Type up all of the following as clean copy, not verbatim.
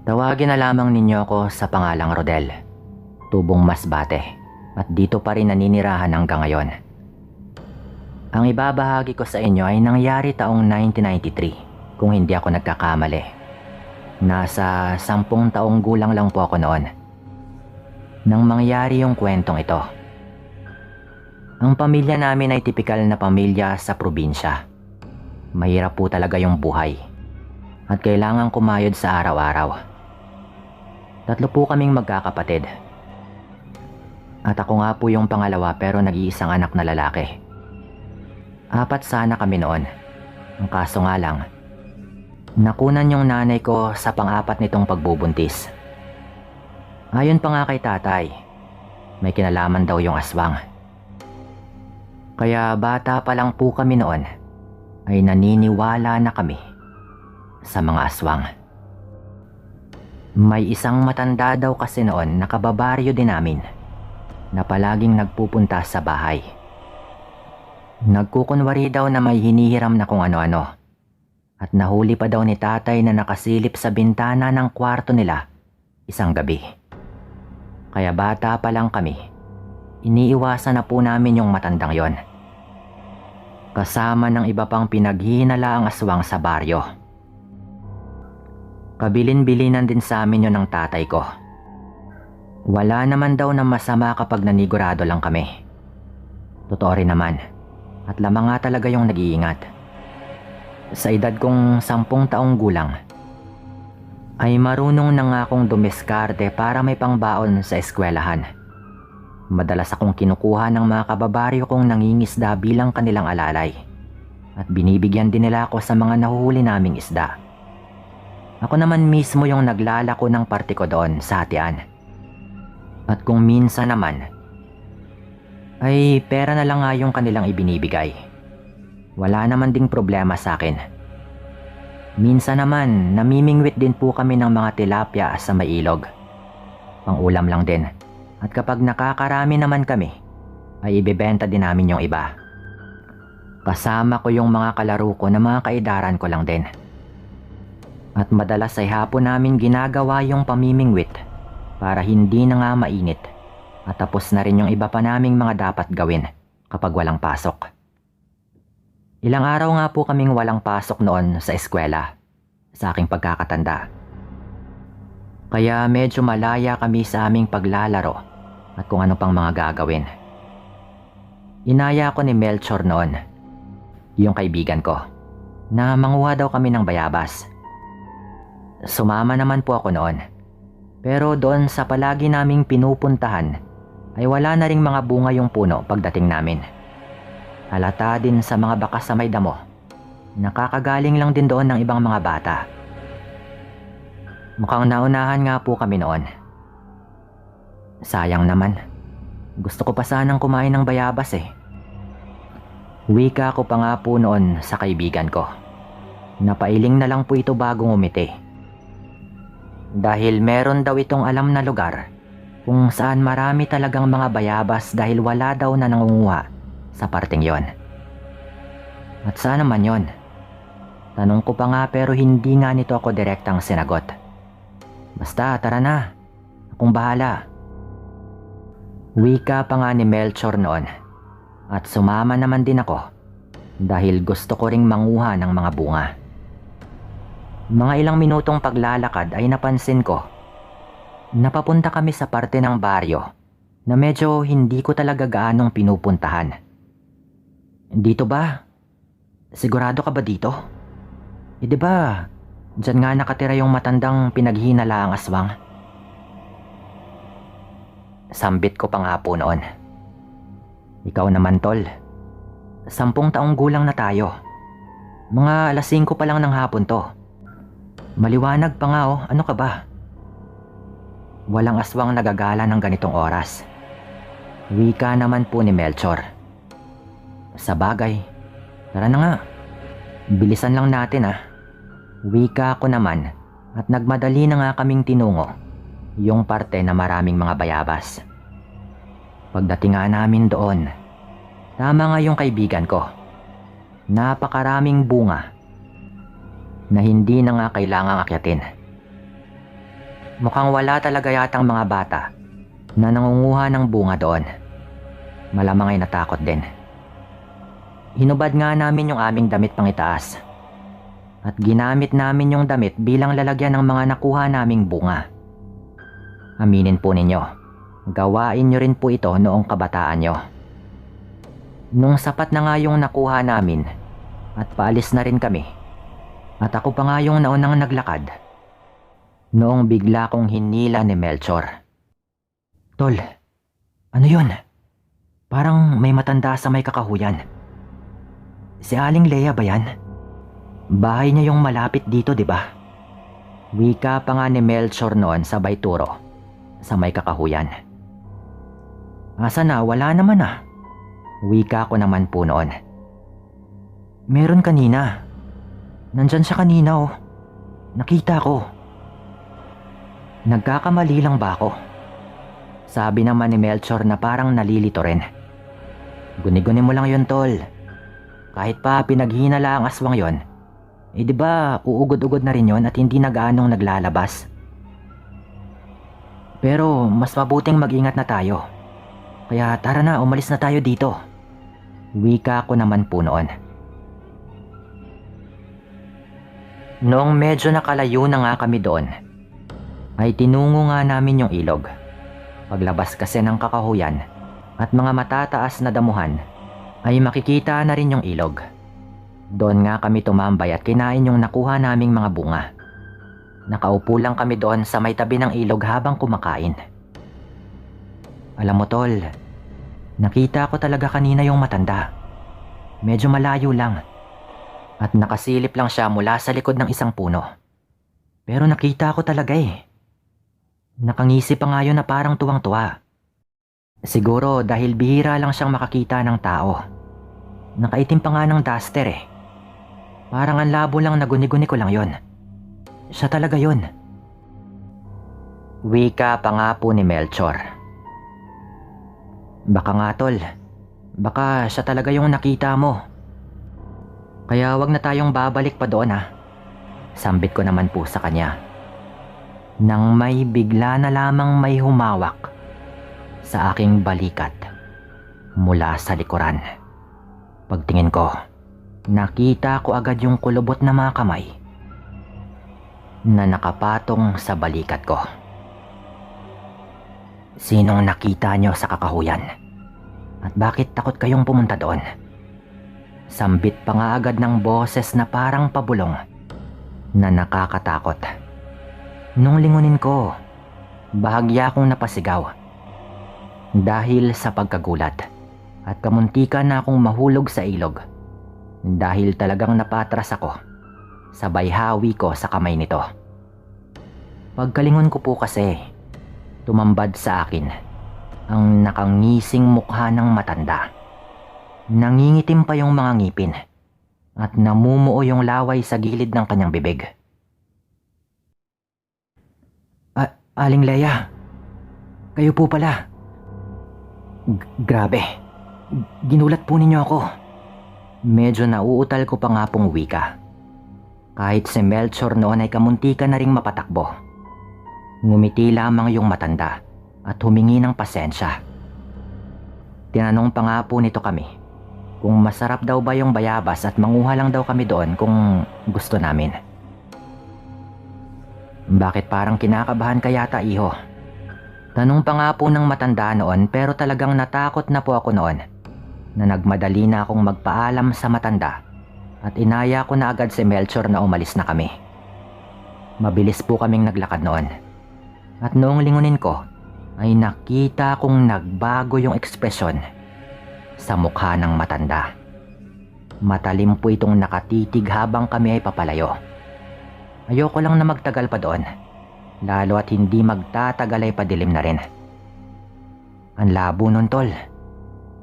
Tawagin na lamang ninyo ako sa pangalang Rodel, tubong Masbate, at dito pa rin naninirahan hanggang ngayon. Ang ibabahagi ko sa inyo ay nangyari taong 1993 kung hindi ako nagkakamali. Nasa 10 taong gulang lang po ako noon nang mangyari yung kwentong ito. Ang pamilya namin ay tipikal na pamilya sa probinsya. Mahirap po talaga yung buhay at kailangan kumayod sa araw-araw. 3 po kaming magkakapatid. At ako nga po yung pangalawa pero nag-iisang anak na lalaki. 4 sana kami noon. Ang kaso nga lang, nakunan yung nanay ko sa pang-4 nitong pagbubuntis. Ayon pa nga kay tatay, may kinalaman daw yung aswang. Kaya bata pa lang po kami noon ay naniniwala na kami sa mga aswang. May isang matanda daw kasi noon na kababaryo din namin na palaging nagpupunta sa bahay. Nagkukunwari daw na may hinihiram na kung ano-ano at nahuli pa daw ni tatay na nakasilip sa bintana ng kwarto nila isang gabi. Kaya bata pa lang kami, iniiwasan na po namin yung matandang yon. Kasama ng iba pang pinaghihinalaang aswang sa baryo. Kabilin-bilinan din sa amin yun ng tatay ko. Wala naman daw na masama kapag nanigurado lang kami. Totoo rin naman, at lamang nga talaga yung nag-iingat. Sa edad kong 10 taong gulang, ay marunong na nga akong dumiskarte para may pangbaon sa eskwelahan. Madalas akong kinukuha ng mga kababaryo kong nangingisda bilang kanilang alalay, at binibigyan din nila ako sa mga nahuhuli naming isda. Ako naman mismo yung naglalako ng parte ko doon sa hatian. At kung minsan naman, ay pera na lang nga yung kanilang ibinibigay. Wala naman ding problema sa akin. Minsan naman, namimingwit din po kami ng mga tilapia sa may ilog. Pang-ulam lang din. At kapag nakakarami naman kami, ay ibebenta din namin yung iba. Kasama ko yung mga kalaro ko na mga kaedaran ko lang din. At madalas ay hapon namin ginagawa yung pamimingwit para hindi na nga mainit at tapos na rin yung iba pa naming mga dapat gawin kapag walang pasok. Ilang araw nga po kaming walang pasok noon sa eskwela sa aking pagkakatanda. Kaya medyo malaya kami sa aming paglalaro at kung ano pang mga gagawin. Inaya ko ni Melchor noon, yung kaibigan ko, na manguha daw kami ng bayabas. Sumama naman po ako noon. Pero doon sa palagi naming pinupuntahan ay wala na ring mga bunga yung puno pagdating namin. Halata din sa mga bakas sa may damo. Nakakagaling lang din doon ng ibang mga bata. Mukhang naunahan nga po kami noon. Sayang naman. Gusto ko pa sanang kumain ng bayabas eh. Wika ko pa nga po noon sa kaibigan ko. Napailing na lang po ito bago ngumiti. Dahil meron daw itong alam na lugar kung saan marami talagang mga bayabas dahil wala daw na nangunguha sa parteng yon. At saan naman yon? Tanong ko pa nga pero hindi nga nito ako direktang sinagot. Basta tara na, akong bahala. Wika pa nga ni Melchor noon at sumama naman din ako dahil gusto ko ring manguha ng mga bunga. Mga ilang minutong paglalakad ay napansin ko na papunta kami sa parte ng baryo na medyo hindi ko talaga gaanong pinupuntahan. Dito ba? Sigurado ka ba dito? Eh di ba, dyan nga nakatira yung matandang pinaghinalaang aswang. Sambit ko pa nga po noon. Ikaw naman tol, 10 taong gulang na tayo. Mga 5:00 pa lang ng hapon to. Maliwanag pa nga oh, ano ka ba? Walang aswang nagagala ng ganitong oras. Wika naman po ni Melchor. Sa bagay, tara na nga. Bilisan lang natin ah. Wika ko naman at nagmadali na nga kaming tinungo yung parte na maraming mga bayabas. Pagdating nga namin doon, tama nga yung kaibigan ko. Napakaraming bunga na hindi na nga kailangang akyatin. Mukhang wala talaga yatang mga bata na nangunguha ng bunga doon. Malamang ay natakot din. Hinubad nga namin yung aming damit pang itaas. At ginamit namin yung damit bilang lalagyan ng mga nakuha naming bunga. Aminin po ninyo, gawain nyo rin po ito noong kabataan nyo. Nung sapat na nga yung nakuha namin at paalis na rin kami, at ako pa nga yung naunang naglakad, noong bigla kong hinila ni Melchor. Tol, ano yun? Parang may matanda sa may kakahuyan. Si Aling Lea ba yan? Bahay niya yung malapit dito, di ba? Wika pa nga ni Melchor noon sabay turo sa may kakahuyan. Asa na? Wala naman ah. Wika ko naman po noon. Meron kanina. Nandyan siya kanina oh. Nakita ko. Nagkakamali lang ba ako? Sabi naman ni Melchor na parang nalilito rin. Guni-guni mo lang yun, tol. Kahit pa pinaghina ang aswang yon, eh di ba uugod-ugod na rin yon at hindi na gaanong naglalabas. Pero mas mabuting mag-ingat na tayo. Kaya tara na, umalis na tayo dito. Wika ko naman po noon. Noong medyo nakalayo na nga kami doon, ay tinungo nga namin yung ilog. Paglabas kasi ng kakahuyan at mga matataas na damuhan, ay makikita na rin yung ilog. Doon nga kami tumambay at kinain yung nakuha naming mga bunga. Nakaupo lang kami doon sa may tabi ng ilog habang kumakain. Alam mo tol, nakita ko talaga kanina yung matanda. Medyo malayo lang. At nakasilip lang siya mula sa likod ng isang puno. Pero nakita ko talaga eh. Nakangisi pa nga yun na parang tuwang-tuwa. Siguro dahil bihira lang siyang makakita ng tao. Nakaitim pa nga ng duster eh. Parang ang labo lang na guni-guni ko lang yon. Siya talaga yon. Wika pa nga po ni Melchor. Baka nga tol, baka siya talaga yung nakita mo. Kaya wag na tayong babalik pa doon ha. Sambit ko naman po sa kanya. Nang may bigla na lamang may humawak sa aking balikat mula sa likuran. Pagtingin ko, nakita ko agad yung kulubot na mga kamay na nakapatong sa balikat ko. Sinong nakita nyo sa kakahuyan? At bakit takot kayong pumunta doon? Sambit pa nga agad ng boses na parang pabulong na nakakatakot. Nung lingunin ko, bahagya akong napasigaw dahil sa pagkagulat at kamuntikan na akong mahulog sa ilog dahil talagang napatras ako sa bayhawi ko sa kamay nito. Pagkalingon ko po kasi, tumambad sa akin ang nakangising mukha ng matanda. Nangingitim pa yung mga ngipin at namumuo yung laway sa gilid ng kanyang bibig. Aling Lea, kayo po pala. Grabe, ginulat po ninyo ako. Medyo nauutal ko pa nga pong wika. Kahit si Melchor noon ay kamuntikan na ring mapatakbo. Ngumiti lamang yung matanda at humingi ng pasensya. Tinanong pa nga po nito kami kung masarap daw ba yung bayabas at manguha lang daw kami doon kung gusto namin. Bakit parang kinakabahan ka yata, iho? Tanong pa nga po ng matanda noon pero talagang natakot na po ako noon na nagmadali na akong magpaalam sa matanda at inaya ko na agad si Melchor na umalis na kami. Mabilis po kaming naglakad noon at noong lingunin ko ay nakita kong nagbago yung ekspresyon sa mukha ng matanda. Matalim po itong nakatitig habang kami ay papalayo. Ayoko lang na magtagal pa doon, lalo at hindi magtatagal ay padilim na rin. Ang labo nun tol,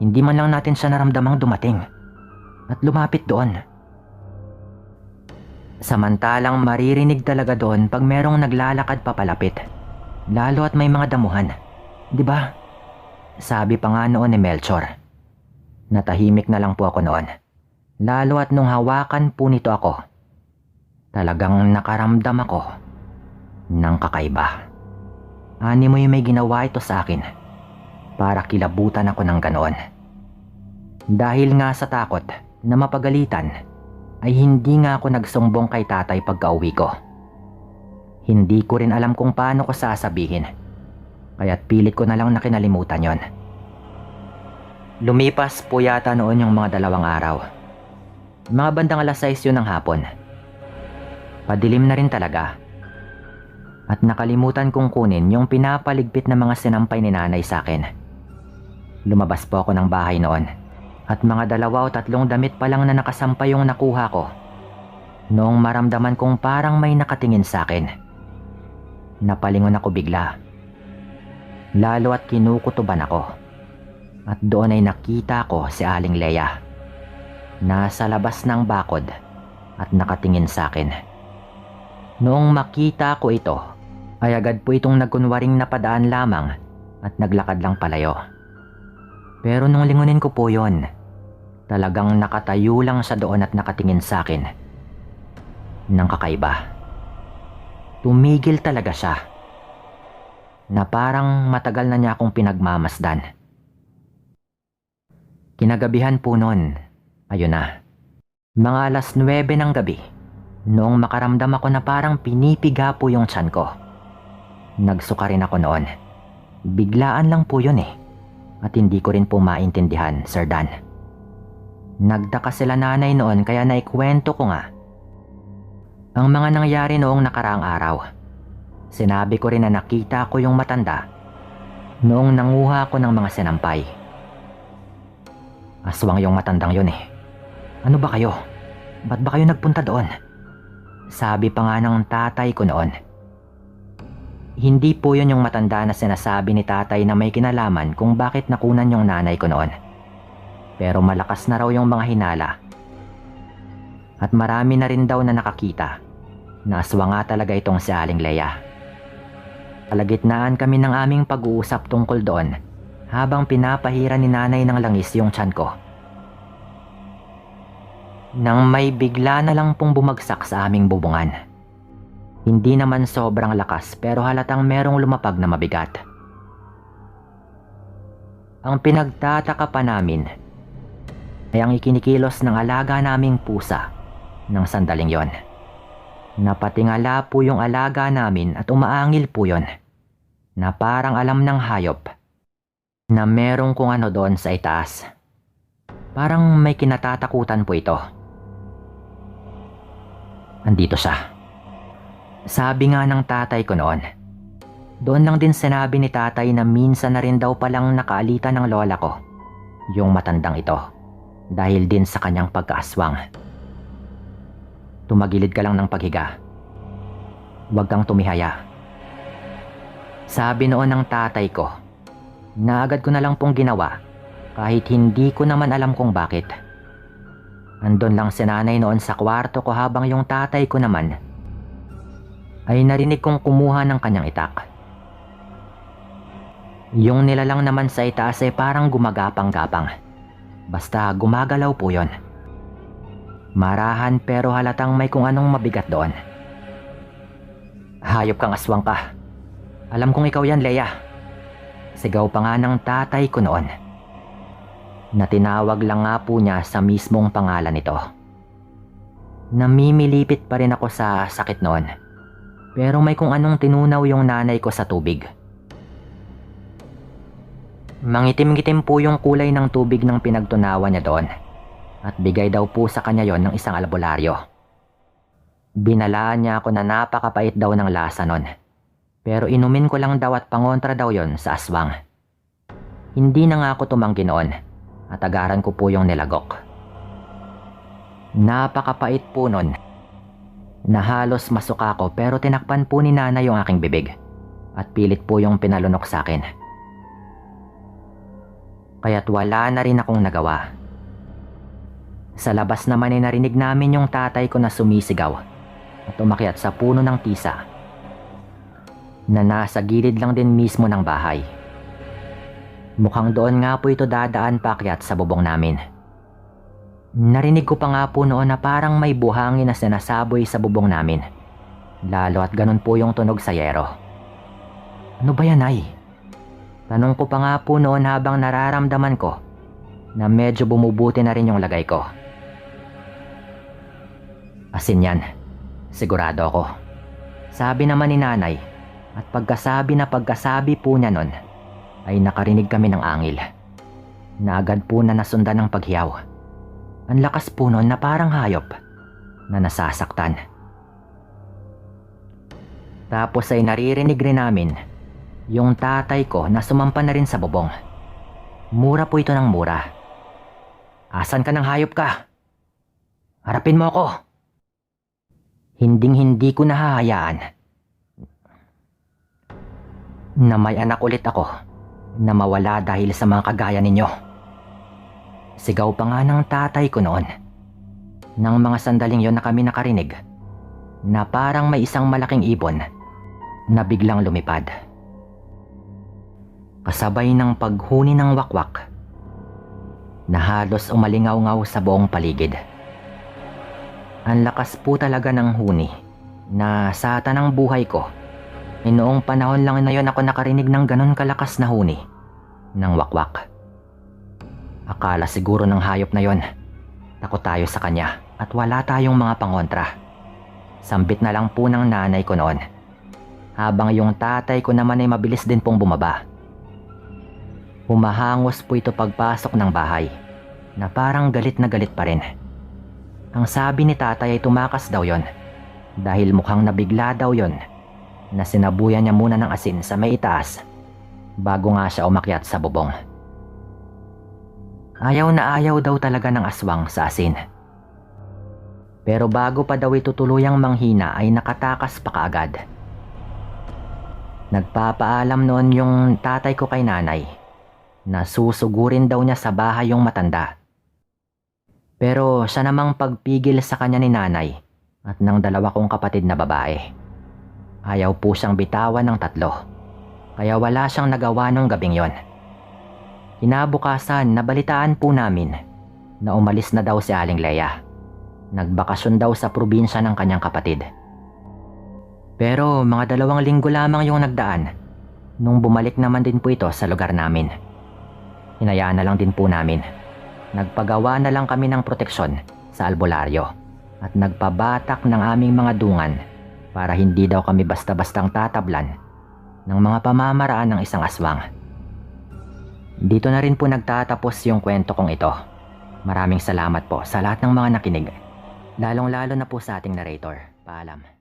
hindi man lang natin siya naramdamang dumating at lumapit doon. Samantalang maririnig talaga doon pag merong naglalakad papalapit, lalo at may mga damuhan, di ba? Sabi pa nga noon ni Melchor. Natahimik na lang po ako noon, lalo at nung hawakan po nito ako, talagang nakaramdam ako ng kakaiba. Animoy may ginawa ito sa akin para kilabutan ako ng ganoon. Dahil nga sa takot na mapagalitan ay hindi nga ako nagsumbong kay tatay pagka-uwi ko. Hindi ko rin alam kung paano ko sasabihin, kaya't pilit ko na lang na kinalimutan yon. Lumipas po yata noon yung mga 2 araw. Mga bandang 6:00 yun ng hapon. Padilim na rin talaga. At nakalimutan kong kunin yung pinapaligpit na mga sinampay ni nanay sa akin. Lumabas po ako ng bahay noon at mga 2 o 3 damit pa lang na nakasampay yung nakuha ko. Noong maramdaman kong parang may nakatingin sa akin. Napalingon ako bigla. Lalo at kinukutuban ako. At doon ay nakita ko si Aling Leia. Nasa labas ng bakod at nakatingin sa akin. Noong makita ko ito, ay agad po itong nagkunwaring napadaan lamang at naglakad lang palayo. Pero nung lingunin ko po yon, talagang nakatayo lang siya doon at nakatingin sa akin. Nang kakaiba. Tumigil talaga siya. Na parang matagal na niya akong pinagmamasdan. Kinagabihan po noon, ayun na, mga 9:00 ng gabi, noong makaramdam ako na parang pinipiga po yung tiyan ko. Nagsuka rin ako noon. Biglaan lang po yun at hindi ko rin po maintindihan, Sir Dan. Nagtaka sila nanay noon kaya naikwento ko nga ang mga nangyari noong nakaraang araw. Sinabi ko rin na nakita ko yung matanda noong nanguha ko ng mga sinampay. Aswang yung matandang yun Ano ba kayo? Ba't ba kayo nagpunta doon? Sabi pa nga ng tatay ko noon. Hindi po yun yung matanda na sinasabi ni tatay na may kinalaman kung bakit nakunan yung nanay ko noon. Pero malakas na raw yung mga hinala. At marami na rin daw na nakakita na aswang nga talaga itong si Aling Leia. Kalagitnaan kami ng aming pag-uusap tungkol doon habang pinapahira ni nanay ng langis yung tiyan ko. Nang may bigla na lang pong bumagsak sa aming bubungan. Hindi naman sobrang lakas pero halatang merong lumapag na mabigat. Ang pinagtataka pa namin ay ang ikinikilos ng alaga naming pusa ng sandaling yon. Napatingala po yung alaga namin at umaangil po yon na parang alam ng hayop na merong kung ano doon sa itaas. Parang may kinatatakutan po ito. Andito siya. Sabi nga ng tatay ko noon. Doon lang din sinabi ni tatay na minsan na rin daw palang nakaalitan ng lola ko, yung matandang ito, dahil din sa kanyang pagkaaswang. Tumagilid ka lang ng paghiga. Huwag kang tumihaya. Sabi noon ng tatay ko, na agad ko na lang pong ginawa kahit hindi ko naman alam kung bakit. Andun lang si nanay noon sa kwarto ko habang yung tatay ko naman ay narinig kong kumuha ng kanyang itak. Yung nilalang naman sa itaas ay parang gumagapang-gapang. Basta gumagalaw po yon. Marahan pero halatang may kung anong mabigat doon. Hayop kang aswang ka. Alam kong ikaw yan, Leia. Sigaw pa nga ng tatay ko noon. Na tinawag lang nga po niya sa mismong pangalan nito. Namimilipit pa rin ako sa sakit noon. Pero may kung anong tinunaw yung nanay ko sa tubig. Mangitim-ngitim po yung kulay ng tubig ng pinagtunawan niya doon. At bigay daw po sa kanya yon ng isang albularyo. Binalaan niya ako na napakapait daw ng lasa nun. Pero inumin ko lang daw at pangontra daw yon sa aswang. Hindi na nga ako tumanggi noon at agaran ko po yung nilagok. Napakapait po nun. Na halos masuka ko pero tinakpan po ni nanay yung aking bibig at pilit po yung pinalunok sa akin. Kaya't wala na rin akong nagawa. Sa labas naman ay narinig namin yung tatay ko na sumisigaw at umakyat sa puno ng tisa na nasa gilid lang din mismo ng bahay. Mukhang doon nga po ito dadaan paakyat sa bubong namin. Narinig ko pa nga po noon na parang may buhangin na sinasaboy sa bubong namin. Lalo at ganun po yung tunog sa yero. Ano ba yan, Nay? Tanong ko pa nga po noon habang nararamdaman ko na medyo bumubuti na rin yung lagay ko. Asin yan, sigurado ako. Sabi naman ni Nanay, at pagkasabi po niya nun, ay nakarinig kami ng angil. Na agad po na nasundan ng paghiyaw. Ang lakas po nun na parang hayop na nasasaktan. Tapos ay naririnig rin namin yung tatay ko na sumampa na rin sa bubong. Mura po ito ng mura. Asan ka ng hayop ka? Harapin mo ako. Hinding-hindi ko nahahayaan na may anak ulit ako na mawala dahil sa mga kagaya ninyo. Sigaw pa nga ng tatay ko noon. Nang mga sandaling yon na kami nakarinig na parang may isang malaking ibon na biglang lumipad. Kasabay ng paghuni ng wakwak na halos umalingaw-ngaw sa buong paligid. Ang lakas po talaga ng huni na sa tanang buhay ko, noong panahon lang na yon ako nakarinig ng ganon kalakas na huni ng wakwak. Akala siguro ng hayop na yon, takot tayo sa kanya at wala tayong mga pangontra. Sambit na lang po ng nanay ko noon, habang yung tatay ko naman ay mabilis din pong bumaba. Humahangos po ito pagpasok ng bahay, na parang galit na galit pa rin. Ang sabi ni tatay ay tumakas daw yon, dahil mukhang nabigla daw yon, na sinabuyan niya muna ng asin sa may itaas, bago nga siya umakyat sa bubong. Ayaw na ayaw daw talaga ng aswang sa asin. Pero bago pa daw ito tuluyang manghina ay nakatakas pa kaagad. Nagpapaalam noon yung tatay ko kay nanay na susugurin daw niya sa bahay yung matanda. Pero siya namang pagpigil sa kanya ni nanay at ng dalawa kong kapatid na babae. Ayaw po siyang bitawan ng tatlo, kaya wala siyang nagawa nung gabing yon. Kinabukasan, nabalitaan po namin na umalis na daw si Aling Leia. Nagbakasyon daw sa probinsya ng kanyang kapatid. Pero mga 2 linggo lamang yung nagdaan nung bumalik naman din po ito sa lugar namin. Hinayaan na lang din po namin. Nagpagawa na lang kami ng proteksyon sa albularyo at nagpabatak ng aming mga dungan para hindi daw kami basta-bastang tatablan ng mga pamamaraan ng isang aswang. Dito na rin po nagtatapos yung kwento kong ito. Maraming salamat po sa lahat ng mga nakinig, lalong-lalo na po sa ating narrator. Paalam.